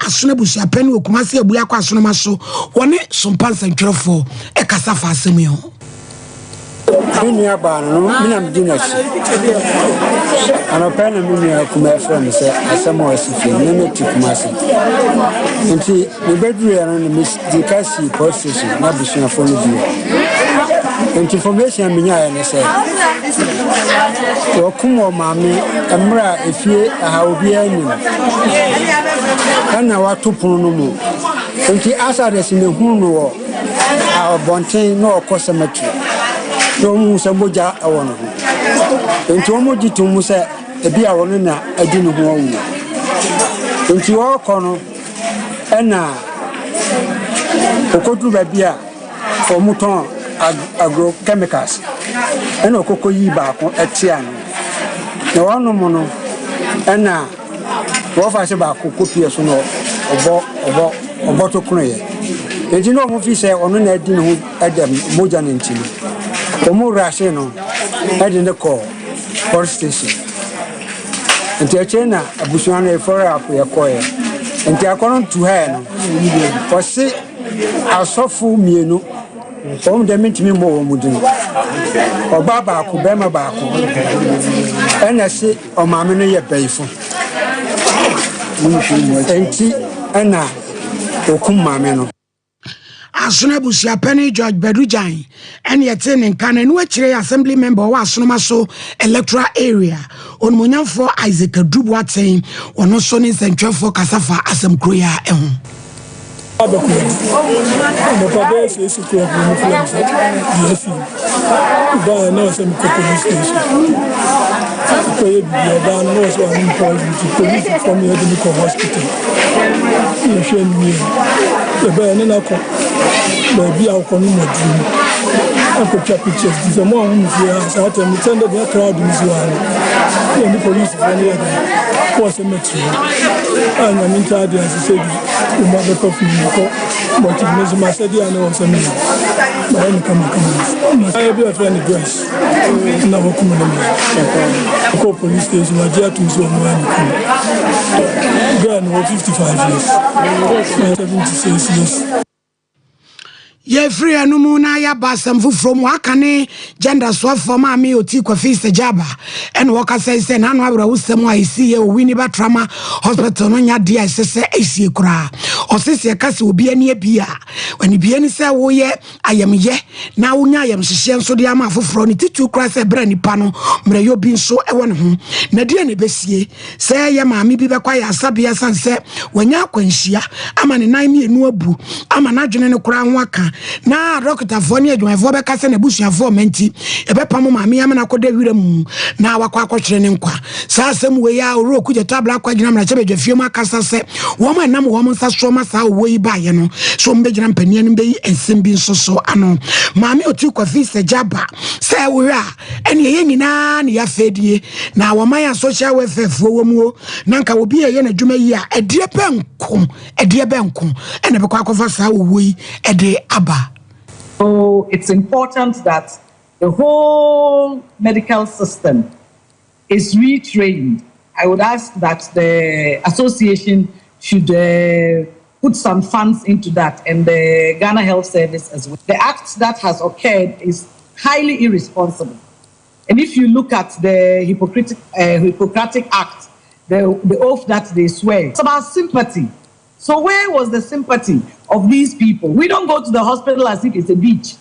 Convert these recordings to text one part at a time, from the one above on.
asona busia pen wo Kumasi abu akwa asona maso woni Sompa nsentwerefo e kasa fa asem yo Minya ba no mina mdina shi ana pena minya kuma friend say asemo asifi neme Kumasi nti me bedru ya no me dikasi post station na bishina phone bi information minya ya ne say wo kumo maami amra efie aha obi anim kana watopono no mu nti asa de sine hunu wo a bonten no okosemetri no mu se moja awono nti o moji tumu se ebi awono na adi ne ho awu nti wo kono ena okodu ba bia for muton agrochemicals ena okoko yi ba ko etia no na wono mo no ena wo fa se ba ko kopie so no obo to kuno ye nti no mo fi se ono na adi ne ho adam moja ne ntini omo rashe no adi ne ko police station nti achena abusuano e for up ye koye nti akono tu ha no fosi asofu mienu om de mentimi mo mu din ogba ba ko be ma ba ko ena se o ma me no ye bayifo nti ena okum ma me no asona busia pen George Bedujan ene yete ne nka na no akire assembly member wa asonoma so electoral area onmunyamfo Isaac Dubuaten ono so ne nsentwerefo kasafa asem kroya eho Abaku, the Pabes is a influence. Yes, but no, some police station. Pay the knows what I'm important to police from the medical hospital. You should me the banana, maybe I'll come in my dream. I could check pictures. This is a more here. So I attended the crowd in this one. And the police from the other was a metro. And I'm in charge, as I said. Mother coffee, but it was said, I know some. But I'm coming. I have a friend address. Now, come police station, I dare to so girl, 55 years, 76 years. Ye free anumu na ya basam from wakane gender swap for mami oti kwa feast jaba and waka says na no abra wusem wa isi ye wini ba trauma hospital no nya dia sese esi kura osisi akase obi ani bia wani bia ni se wo ye ayamye na wonya ayam hihye nso de ama afoforo ni titu kura se bra nipa no mra yo bi nso e won ho na dia ne besie se ye mami bi be kwa ya sabia sanse wanya akwanhia ama ne nan mienu abu ama na dwene ne kura ho aka na doctor foni adwumafo be kase na busuafo menti ebe pam maami am na koda wiram na wakwa akokyere ne nkwa sa asem we ya oro kuje tabla akwadwina mra chebe dwafie mu akasa se wo ma nam wo nsa so ma sa wo yi ba ye no so mbe gyina mpania no be yi ensem bi nsoso ano maami oti kwa fise jaba se wo a ene ye nyina ne ya fedie na wo man ya social welfare fo wo mu na nka obi ye na dwuma yi a edie benkom ene be kwa akofa sa wo yi ede aba. So it's important that the whole medical system is retrained. I would ask that the association should put some funds into that, and the Ghana Health Service as well. The act that has occurred is highly irresponsible. And if you look at the Hippocratic Act, the oath that they swear, it's about sympathy. So where was the sympathy of these people? We don't go to the hospital as if it's a beach.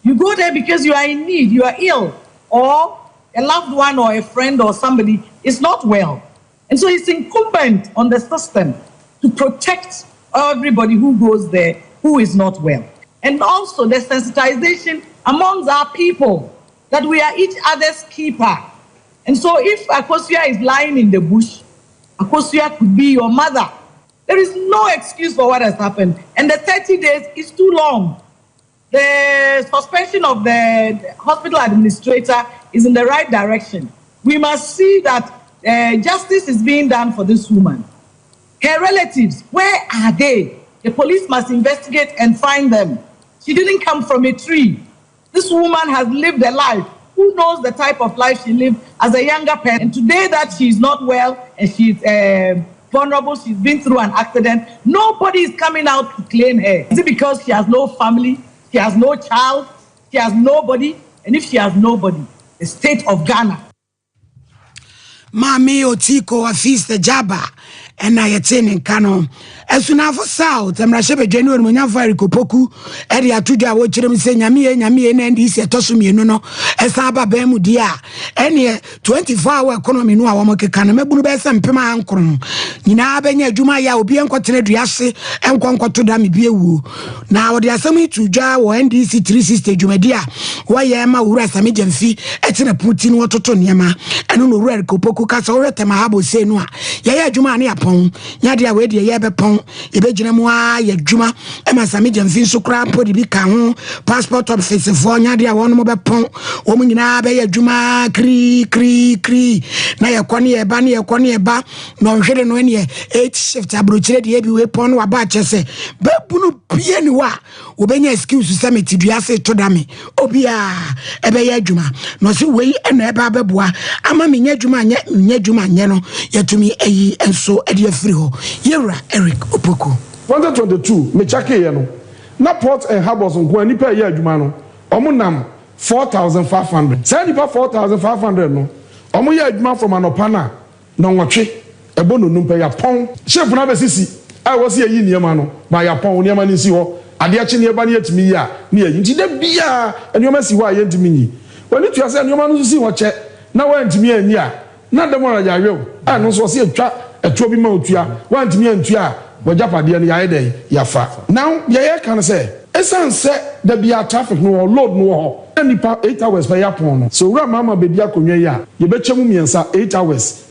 You go there because you are in need, you are ill, or a loved one or a friend or somebody is not well. And so it's incumbent on the system to protect everybody who goes there who is not well. And also the sensitization amongst our people that we are each other's keeper. And so if Akosua is lying in the bush, Akosua could be your mother. There is no excuse for what has happened. And the 30 days is too long. The suspension of the hospital administrator is in the right direction. We must see that justice is being done for this woman. Her relatives, where are they? The police must investigate and find them. She didn't come from a tree. This woman has lived a life. Who knows the type of life she lived as a younger person? And today that she's not well and she's vulnerable. She's been through an accident. Nobody is coming out to claim her. Is it because she has no family? She has no child? She has nobody? And if she has nobody, the state of Ghana. Mami Otiko Afis Jaba and I attend in Kano. As soon as South, I'm Rashebe January Munyavari Kopoku, Edia Tuja, watch them say Yami, and this Tosumi, no, as Aba Bemudia, any 24-hour economy, no, I can remember and Pema Ankron. Nina Benya Jumaya will be uncontinued Yassi and Conquer to Dami Bewu. Now, the Assembly to Ja or NDC 360 Jumedia, why am I rest a medium fee, at a Putin water to Yama, and no red Kopoku Castle, Temahabo say no, Yaya Jumani upon Yadia Wedi Yabepon. Ibejinamwa ye djuma ema samije mfinso kra mpo di bika ho passport office for nya dia won mo bepon wo mu nyina be ye djuma kri na ye kwani ye ba na ye kwani ye ba no hwede no ne 8 shift abrochire de bi we pon wa ba chese babunu pie ni wa wo benya excuse summit duase to dame obia ebe ye djuma no se we ena eba beboa ama me nya djuma nye no yetumi eyi enso ede afiri ho yewra Eric Opoku 2022 me chake ye no na port and harbors nko nipa ye adwuma no omunam 4500 say nipa 4500 no omo ye adwuma from anopana na nwotwe ebo no numpa ya pon chef na be sisi I was ye niema no ba ya pon niema ni si ho ade ache ne eba ne yatimi ya ne yi nti da bia enioma si ho aye ntimi nyi woni tua se enioma no si ho che na wa ntimi anyi a na dem ora ya yew a no so se atwa etuo bi ma otua wa ntimi antua wajapade ne yae dey yafa now ye can say esan se da bia traffic no load no ho nipa 8 hours per yapon no so ra mama be dia konwa ya ye be chemu miensa 8 hours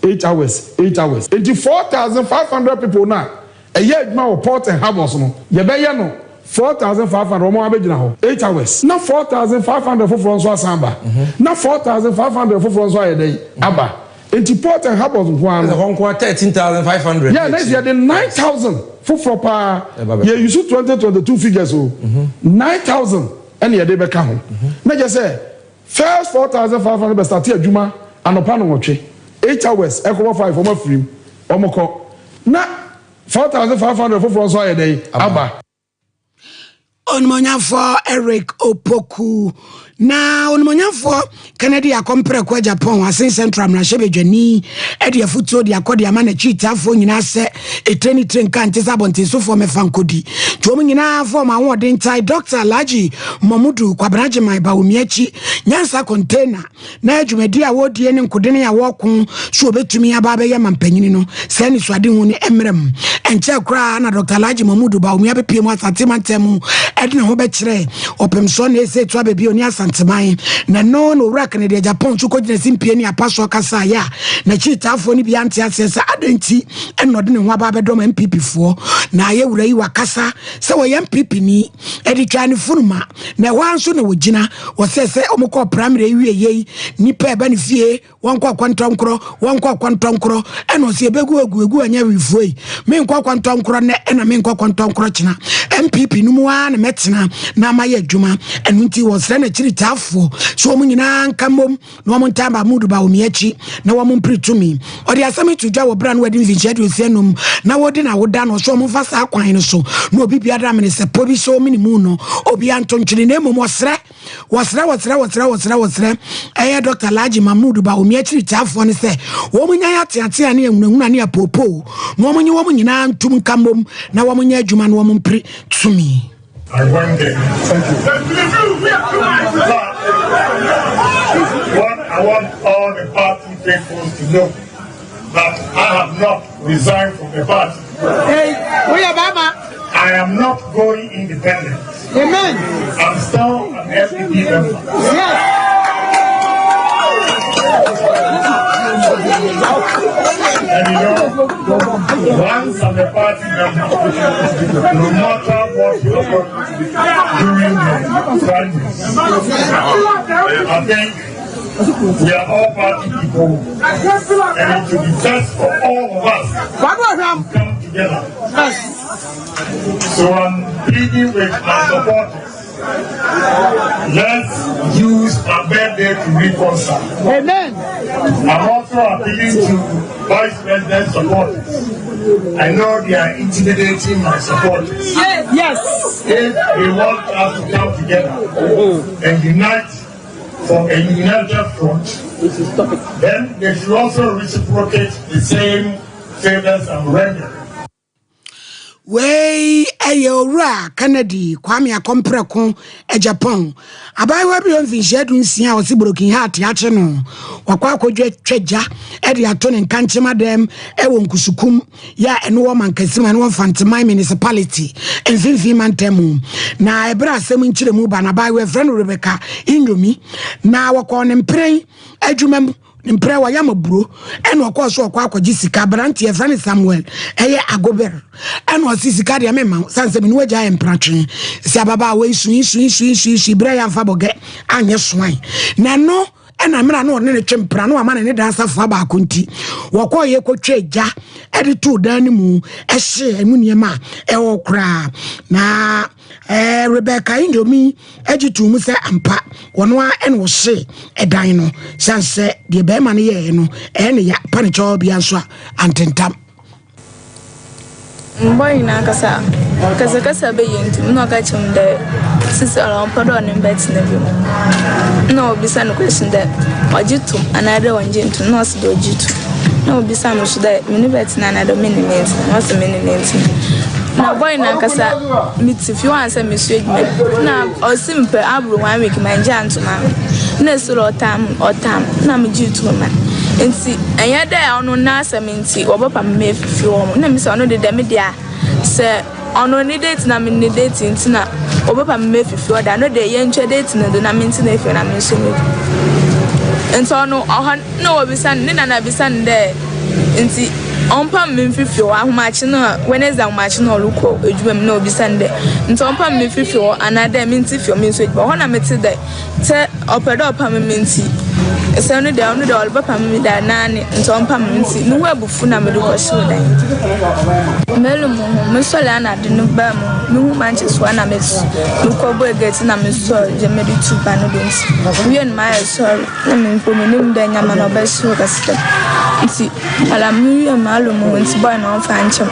into 4500 people na eye adwuma wo port and harbors no ye be ye no 4500 omo abegina ho 8 hours na 4500 for so asamba na 4500 for so ayedey aba into port and harbors one 13,500 yeah next year the 9,000 for pa yeah you should 2022 figures so 9,000 and ye dey be ka ho na just say first 4,500 be start adwuma anopa no nwotwe 8 hours equal 5 for my free omoko na 4,500 for so ayedey aba Onmonya for Eric Opoku. Na onmonya for Kennedy akompre kwa Japan wasin Central na shebe dwani e de futuo de akode ama na chita fo nyina se e train kan tisa bonte so for me fankodi to mo nyina for ma wode ntai Dr. Laji Momudu kwabraje mai ba omiachi nyansa container na adwumadi a wodie ne nkode ne awokun so obetumi aba be yama mpanyini no se ni so ade hu ni emrem enche kra na Dr. Laji Momudu ba omia be pie mu asatema ntemu edne ho be kire opemso na ese to abebi oni asanteman na no wrak ne de Japan so kogina simpie ni apaso kasa ya na chitafo ni bi ante asesa adenti enode ne ho aba be dom MPP fo na ye wura yi wakasa se wo MPP ni edi twani funuma na wanso na wogina wo sese omukọ primary wie yi nipa eba ne fie wankọ akwantonkro eno se ebegu egu anya wifuoi me nkọ akwantonkro ne ena me nkọ akwantonkro china MPP numu wa na metena na maye adwuma enu nti wo sere na chiritafo so omu nyina nkamom na omu ntamba mudu ba omiachi na omu mpritumi odi asami tudwa wo bra no wadi mvinche de osienum na wodi na woda no so omu fasa akwan no so na obi biada mene se pobi so minimu no obi antontwene na emom wosere eye Dr. Laji Mamudu ba omiachi ritafo ne se omu nya yate na ehunahuna ne apopo na omu nyina ntum nkamom na omu nya adwuma na omu mpri tumi. I went there. Thank you. What I want all the party people to know that I have not resigned from the party. Hey, we are Baba. I am not going independent. Amen. I'm still an FPP member. Yes. And you know, once I'm a party member, no matter what you do during the crisis, I think we are all party people, and it should be best for all of us to come together. So I'm pleading with my supporters. Let's use our birthday to reconcile. Amen. I'm also appealing to Vice President supporters. I know they are intimidating my supporters. Yes. If they want us to come together and unite for a united front, then they should also reciprocate the same favors and rendering. Way ayora Kennedy Kwame Akompreko e Japan abaiwa bi on finche du nsia o si broken heart ya che no wakwa akodwe tweja e de ato ne nkanchema dem e wo nkusukum ya eno wo mankasima no fantemai municipality enfinfi mantemu na ebra asem nchiremu ba na abaiwa friend Rebecca Inyomi na wakọ ne mpren adwumam Mpre wa yamaburo eno akọ so akọ akọji sika branti e friend Samuel eye agober eno osisika de mema sanse me nuaja empratwe si ababa we su bre ya mfa boge anye soan na no ena mra no ne twempra no ama ne dansa fa ba akonti wakọ ye kotwa eja ede to dan mu ehye emu niema e okra na Rebecca Indomi ejitu mu se ampa wono a ene wo hye edan no sanse de be ma ne ye no ene ya panicho bia so antentam Boy na kasa be yentu no ka chim de sisi ala podo ne bet na bi no bisa no question de ojitu another one jentu no se do ojitu no bisa no so de mini bet na another minute no se minute na boy na kasa meet if you answer me so na o simple abru 1 week manja antuma na so otam na me jitu ma enti enya da ono na asementi obopa me fifi wo na mi se ono de me dia se ono ni date na me ni date enti na obopa me fifi wo da no de ye ntwe date na do na me enti na efi na me so me enti ono ohan no obisan ni na bisan de enti onpa me fifi wo ahomachi no Wednesday ahomachi no luko edwum na obisan de enti onpa me fifi wo anada me enti fi me so edwum ho na me te de te opedo opa me enti ese no de ono de olbapa me da nani ntompa me nti no wabufu na me do ko so dan melu mo me so la na de no ba mo me hu manche so na me ko bo get na me so je me do tu ba no do nti we en my sorry na me ko me nim da nyama no ba so ka step nti ala me we malu mo nti boy no fa anchem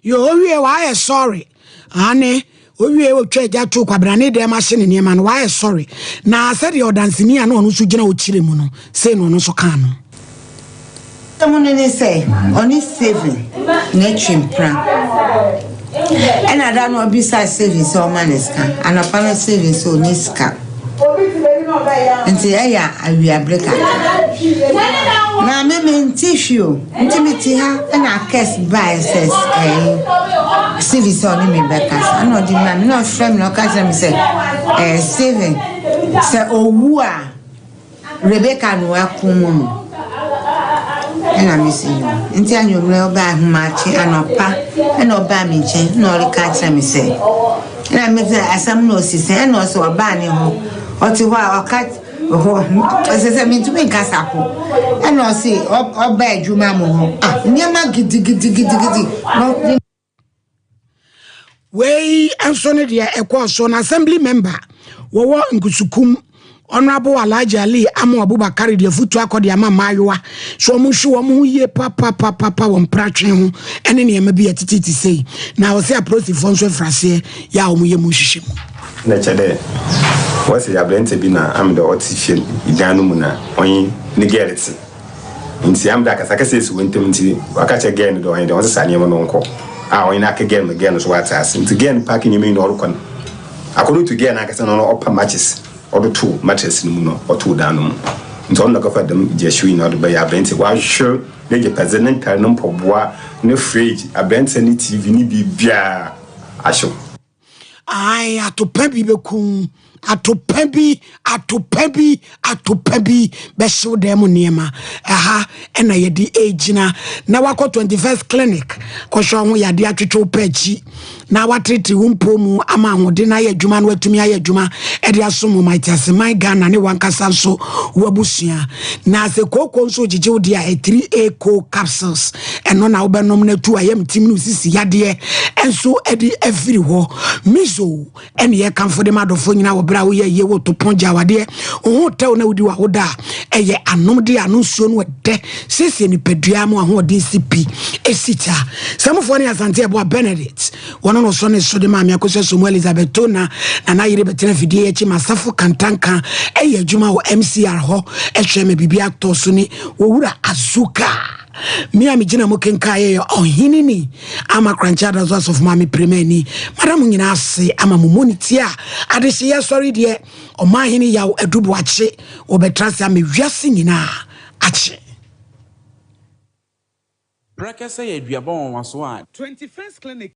yo we why sorry ane owie wo tweja to kwabrane de machine ne ma no why sorry na said your dancing ya no no so gina o chire mu no say no no so kan no someone ne say only saving na chimpra and I don't know beside saving so manes kan and upon saving so niska nti eya awia breaker na me tissue intimity ha na case by says service on me bekas ano di man no frame no catch me say saving say owu a Rebecca no akumu ena me say nti anyo me oba humachi anopa ena oba me nchen no re catch me say ena me say asam no si say ena so oba ni ho oti wa okat say me to me kasa ko ena say oba adwuma mo ho niam gidi no we ansone dia ekwaso na assembly member wo nkusukum honorable Alhaji Ali Amu Abubakar dia futu akode ama mayowa so mo hwe wo mo ye papa wo mpratwe ho ene ne ma bi atititi sei na wo se approach fonso frase ya wo mo ye mo hwehwe mu na chede wo se ya blente bi na am de otifie iganu mu na onyi ni gereti nti am da kasakase su wentem nti wakache gen do onyi de wo se sanye mo no nko onyi na ke gen again so what as nti gen parking you mean no kon according to gen akase no upper matches or the two matches no no or two down nti on go for them jeshui na do be ya blente wa sure de je president no poboa no fridge abente ni tv ni bibia asho ai atopabi bekum atopabi be show dem niema aha ena ye di age na wako 21st clinic ko sho ho ya di atwetwe pachi na watriti wumpo mu ama hode na ye adwuma na watumi aye adwuma e di asomo maitiase my Ghana ne wankasa so wabusua na se kokon so gigi wo dia 3A co capsules eno na wo benom na tu ayem tim no sisi yade enso e di every ho mizo ene ye kanfo de madofo nyina wo ebra wo ye wo to ponja wade wo tew na wudi wa hoda eye anom de anonsuo no de sese ni pedua mo ahoden sipi esita samfo ne asante ebo Benedict wono no so ne so de ma me akoso so Elizabeth Tona na yire betena fidie echi masafo kantanka eye adwuma wo MCR ho ehwe me bibia to so ni wo wura azuka mi amigina mo kenka ye ohini ni ama kranchada zo of mami premeni madam nyina ase ama mo moniti a adehye ya sorry de o mahini ya edubu ache obetrase am wiase nyina ache Brakasa ye duabon waso a 21st clinic